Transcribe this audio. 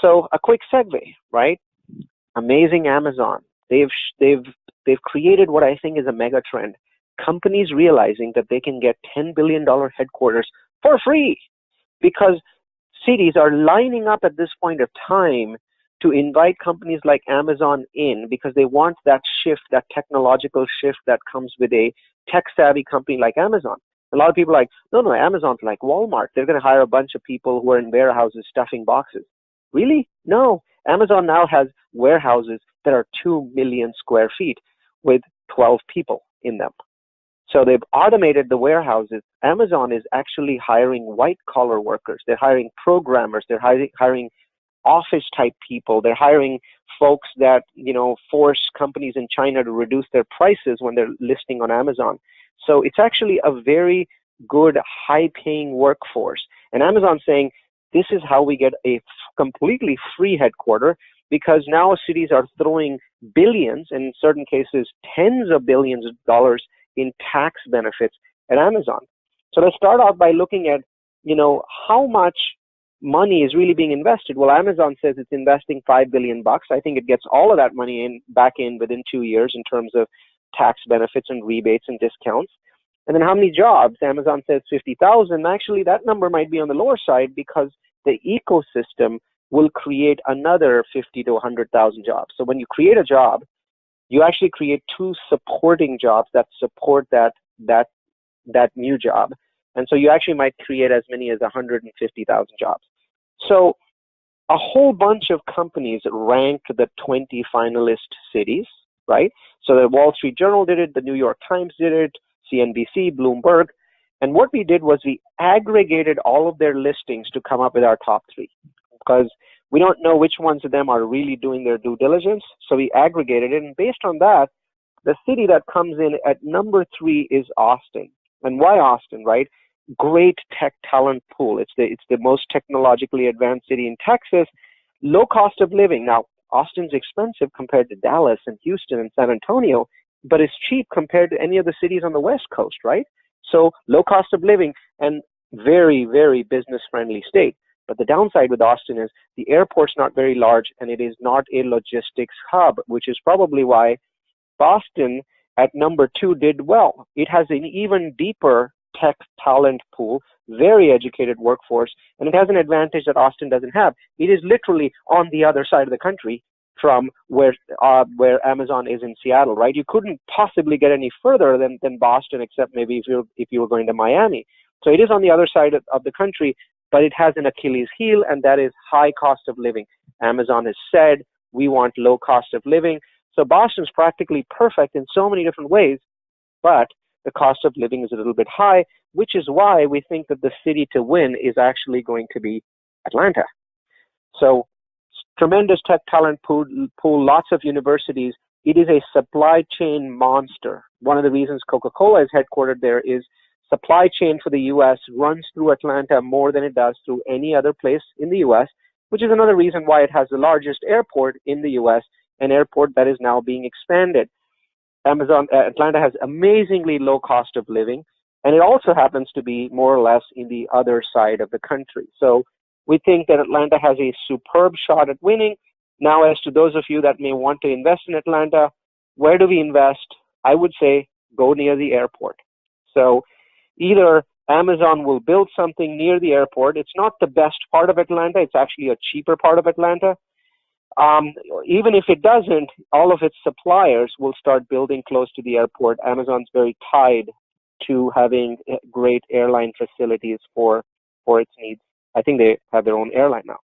So a quick segue, right? Amazing Amazon. They've created what I think is a mega trend. Companies realizing that they can get $10 billion headquarters for free because cities are lining up at this point of time to invite companies like Amazon in because they want that shift, that technological shift that comes with a tech-savvy company like Amazon. A lot of people are like, no, Amazon's like Walmart. They're going to hire a bunch of people who are in warehouses stuffing boxes. Really? No. Amazon now has warehouses that are 2 million square feet with 12 people in them. So they've automated the warehouses. Amazon is actually hiring white-collar workers. They're hiring programmers. They're hiring office-type people. They're hiring folks that, force companies in China to reduce their prices when they're listing on Amazon. So it's actually a very good, high-paying workforce. And Amazon's saying, this is how we get a completely free headquarter, because now cities are throwing billions, and in certain cases, tens of billions of dollars in tax benefits at Amazon. So let's start off by looking at, how much money is really being invested. Well, Amazon says it's investing $5 billion. I think it gets all of that money back in within 2 years in terms of tax benefits and rebates and discounts. And then how many jobs? Amazon says 50,000. Actually, that number might be on the lower side because the ecosystem will create another 50 to 100,000 jobs. So when you create a job, you actually create two supporting jobs that support that new job. And so you actually might create as many as 150,000 jobs. So a whole bunch of companies ranked the 20 finalist cities, right? So the Wall Street Journal did it, the New York Times did it, CNBC, Bloomberg. And what we did was we aggregated all of their listings to come up with our top three, because we don't know which ones of them are really doing their due diligence. So we aggregated it. And based on that, the city that comes in at number 3 is Austin. And why Austin, right? Great tech talent pool. It's the most technologically advanced city in Texas. Low cost of living. Now, Austin's expensive compared to Dallas and Houston and San Antonio, but it's cheap compared to any of the cities on the West Coast, right? So low cost of living and very, very business-friendly state. But the downside with Austin is the airport's not very large and it is not a logistics hub, which is probably why Boston at number 2 did well. It has an even deeper tech talent pool, very educated workforce, and it has an advantage that Austin doesn't have. It is literally on the other side of the country from where Amazon is in Seattle, right? You couldn't possibly get any further than Boston, except maybe if you were going to Miami. So it is on the other side of the country, but it has an Achilles heel, and that is high cost of living. Amazon has said, we want low cost of living. So Boston's practically perfect in so many different ways, but the cost of living is a little bit high, which is why we think that the city to win is actually going to be Atlanta. So tremendous tech talent pool, lots of universities. It is a supply chain monster. One of the reasons Coca-Cola is headquartered there is supply chain for the U.S. runs through Atlanta more than it does through any other place in the U.S., which is another reason why it has the largest airport in the U.S., an airport that is now being expanded. Atlanta has amazingly low cost of living, and it also happens to be more or less in the other side of the country. So we think that Atlanta has a superb shot at winning. Now, as to those of you that may want to invest in Atlanta, where do we invest? I would say go near the airport. So either Amazon will build something near the airport. It's not the best part of Atlanta. It's actually a cheaper part of Atlanta. Even if it doesn't, all of its suppliers will start building close to the airport. Amazon's very tied to having great airline facilities for its needs. I think they have their own airline now.